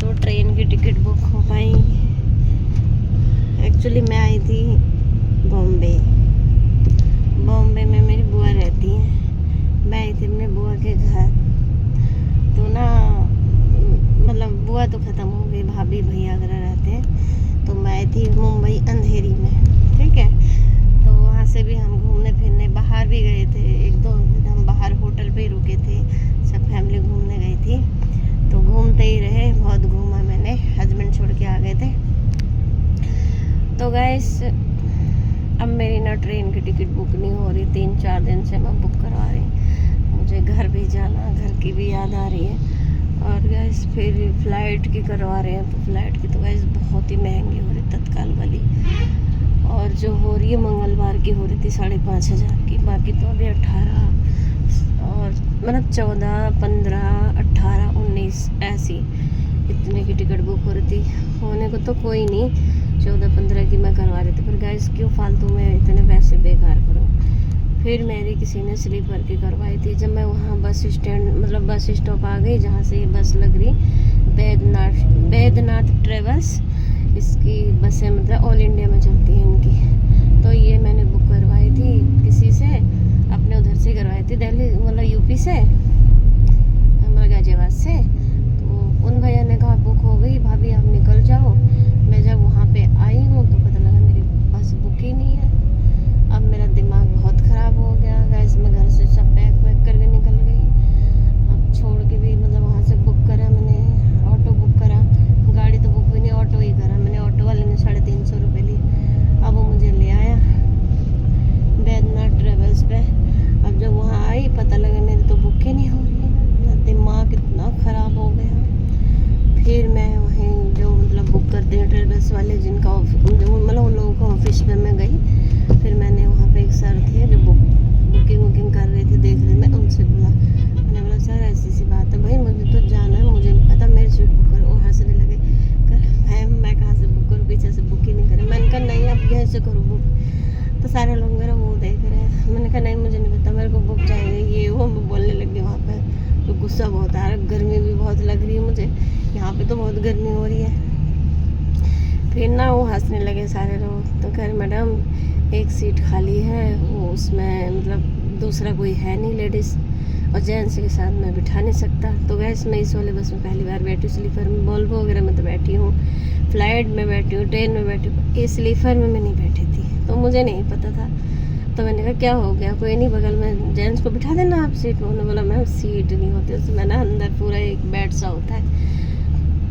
तो ट्रेन की ticket book हो पाई। एक्चुअली मैं आई थी बॉम्बे में मेरी बुआ रहती है। मैं आई थी अपने बुआ के घर। तो ना मतलब बुआ तो ख़त्म हो गई, भाभी भैया वगैरह रहते हैं। तो मैं आई थी मुंबई अंधेरी में, ठीक है। तो वहाँ से भी हम घूमने फिरने बाहर भी गए थे, 1-2 दिन हम बाहर होटल पे ही रुके थे, सब फैमिली घूमने गई थी। तो घूमते ही रहे, बहुत घूमा मैंने, हस्बैंड छोड़ के आ गए थे। तो गाइस अब मेरी ना ट्रेन की टिकट बुक नहीं हो रही, 3-4 दिन से मैं बुक करवा रही। मुझे घर भी जाना, घर की भी याद आ रही है। और गैस फिर फ़्लाइट की करवा रहे हैं, तो फ़्लाइट की तो गैस बहुत ही महंगी हो रही, तत्काल वाली। और जो हो रही है मंगलवार की हो रही थी 5,500 की, बाकी तो अभी 18 और मतलब 14, 15, 18, 19 ऐसी इतने की टिकट बुक हो रही थी। होने को तो कोई नहीं, 14-15 की मैं करवा रही थी, पर गैस क्यों फालतू में इतने पैसे बेकार करूँ। फिर मेरी किसी ने स्लीपर की करवाई थी। जब मैं वहाँ बस स्टैंड मतलब बस स्टॉप आ गई, जहाँ से ये बस लग रही, बैद्यनाथ ट्रेवल्स, इसकी बसें मतलब ऑल इंडिया में चलती हैं इनकी। तो ये मैंने बुक करवाई थी किसी से, अपने उधर से करवाई थी, दिल्ली मतलब यूपी से, हमारे गाजियाबाद से। तो उन भैया ने कहा बुक हो गई भाभी, आप निकल जाओ। मैं जब वहाँ पे आई हूँ तो पता लगा मेरी बस बुक ही नहीं है। अब मेरा दिमाग बहुत ख़राब हो गया गाइस। मैं घर से सब पैक करके निकल गई। अब छोड़ के भी मतलब वहाँ से बुक करा मैंने, ऑटो बुक करा, गाड़ी तो बुक हुई नहीं, ऑटो ही करा मैंने। ऑटो वाले ने 350 रुपये लिए। अब वो मुझे ले आया बैद्यनाथ ट्रेवल्स पे। अब जब वहाँ आई पता लगा मेरी तो बुक ही नहीं हो रही है। मेरा दिमाग इतना ख़राब हो गया। फिर मैं वहीं जो मतलब बुक करते हैं ट्रेवल्स वाले, जिनका मतलब उन लोगों का ऑफिस में मैं गई। फिर मैंने वहाँ पे एक सर थे जो बुकिंग कर रहे थे, देख रहे, मैं उनसे बोला, मैंने बोला सर ऐसी सी बात है भाई, मुझे तो जाना है, मुझे नहीं पता, मेरी सीट बुक करो। वो हंसने लगे, कर मैम मैं कहाँ से बुक करूँ, पीछे से बुक ही नहीं करें। मैंने कहा नहीं आप यहीं से करो बुक। तो सारे लोग मेरा मुँह देख रहे हैं। मैंने कहा नहीं मुझे नहीं पता, मेरे को बुक चाहिए, ये वो मैं बोलने लगी वहाँ पर। तो गुस्सा बहुत आ रहा है, गर्मी भी बहुत लग रही है मुझे, यहाँ पे तो बहुत गर्मी हो रही है। फिर ना वो हंसने लगे सारे लोग। तो कह मैडम एक सीट खाली है, वो उसमें मतलब दूसरा कोई है नहीं लेडीज़, और जेंट्स के साथ मैं बिठा नहीं सकता। तो गैस मैं इस वाले बस में पहली बार बैठी हूँ, स्लीपर में, वोल्वो वगैरह में तो बैठी हूँ, फ़्लाइट में बैठी हूँ, ट्रेन में बैठी हूँ, ये स्लीपर में मैं नहीं बैठी थी, तो मुझे नहीं पता था। तो मैंने कहा क्या हो गया, कोई नहीं बगल में जेंट्स को बिठा देना आप सीट में। उन्होंने बोला मैम सीट नहीं होती उसमें ना, अंदर पूरा एक बेड सा होता है,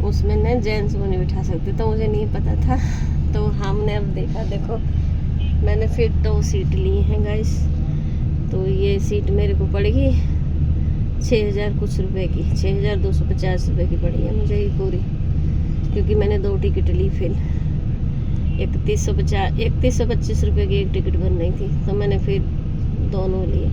उसमें ना जेंट्स को नहीं बिठा सकते। तो मुझे नहीं पता था। तो हमने अब देखा, देखो मैंने फिर 2 सीट ली हैं गाइस। तो ये सीट मेरे को पड़ेगी 6,000 कुछ रुपए की, 6,250 रुपये की पड़ी है मुझे ये पूरी, क्योंकि मैंने 2 टिकट ली। फिर 3125 रुपये की एक टिकट बन रही थी, तो मैंने फिर दोनों लिए।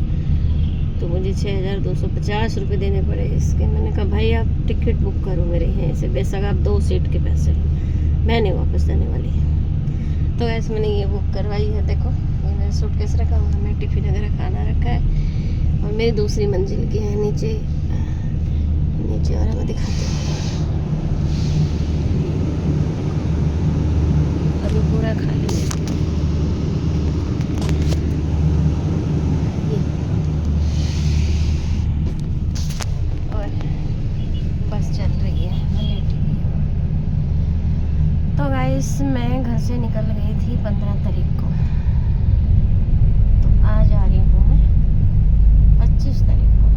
तो मुझे 6,250 रुपये देने पड़े इसके। मैंने कहा भाई आप टिकट बुक करो मेरे यहाँ से, बेशक आप 2 सीट के पैसे लो, मैं नहीं वापस देने वाली। तो ऐसे मैंने ये बुक करवाई है। देखो ये मेरा सूटकेस रखा हुआ है, मैं टिफ़िन वगैरह खाना रखा है। और मेरी दूसरी मंजिल की है नीचे और मैं दिखाती हूँ। अभी पूरा खाली है। तो गाइस मैं घर से निकल गई थी 15 तारीख को, तो आज आ रही हूँ मैं 25 तारीख को।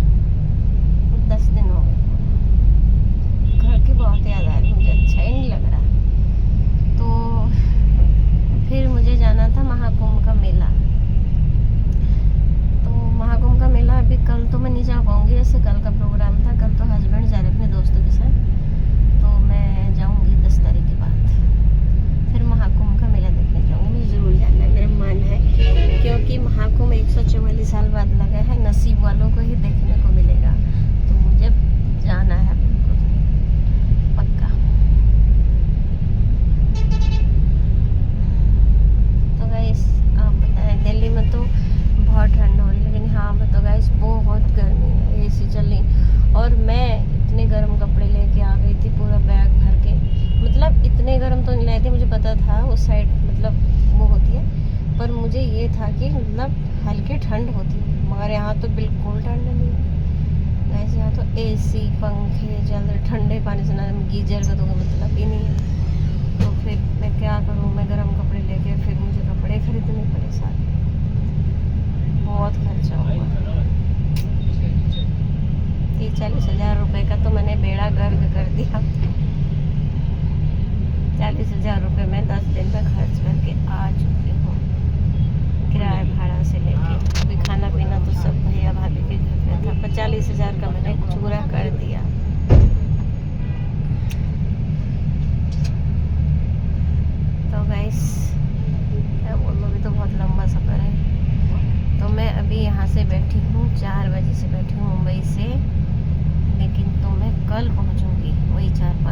10 दिन हो गए। घर की बहुत याद आ रही, मुझे अच्छा ही नहीं लग रहा। तो फिर मुझे जाना था महाकुंभ का मेला। तो महाकुंभ का मेला अभी कल तो मैं नहीं जा पाऊँगी, जैसे कल का प्रोग्राम था, कल तो हस्बैंड जा रहे अपने दोस्तों के साथ। तो मैं जाऊँगी 10 तारीख के बाद, फिर महाकुंभ का मेला देखने जाऊँगी। मुझे ज़रूर जाना है, मेरा मन है, क्योंकि महाकुंभ 144 साल बाद लगा है। नसीब वालों को ही देख इतने गर्म तो नहीं लाए थे, मुझे पता था उस साइड मतलब वो होती है, पर मुझे ये था कि मतलब हल्की ठंड होती है, मगर यहाँ तो बिल्कुल ठंड नहीं है वैसे। यहाँ तो एसी पंखे चल रहे, ठंडे पानी से ना गीजर का तो कोई मतलब ही नहीं है। तो फिर मैं क्या करूँ, मैं गर्म कपड़े लेके फिर मुझे कपड़े खरीदने पड़े सारे, बहुत खर्चा हुआ। 30-40 हज़ार रुपये का तो मैंने बेड़ा गर्क कर दिया। 40 हज़ार रुपये मैं 10 दिन में खर्च करके आ चुकी हूँ, किराया भाड़ा से लेके। अभी खाना पीना तो सब भैया भाभी के घर पे था, 40 हज़ार का मैंने चूरा कर दिया। तो गाइस क्या बोलूँ, अभी तो बहुत लंबा सफ़र है। तो मैं अभी यहाँ से बैठी हूँ, 4 बजे से बैठी हूँ मुंबई से, लेकिन तो मैं कल पहुँचूँगी वही 4-5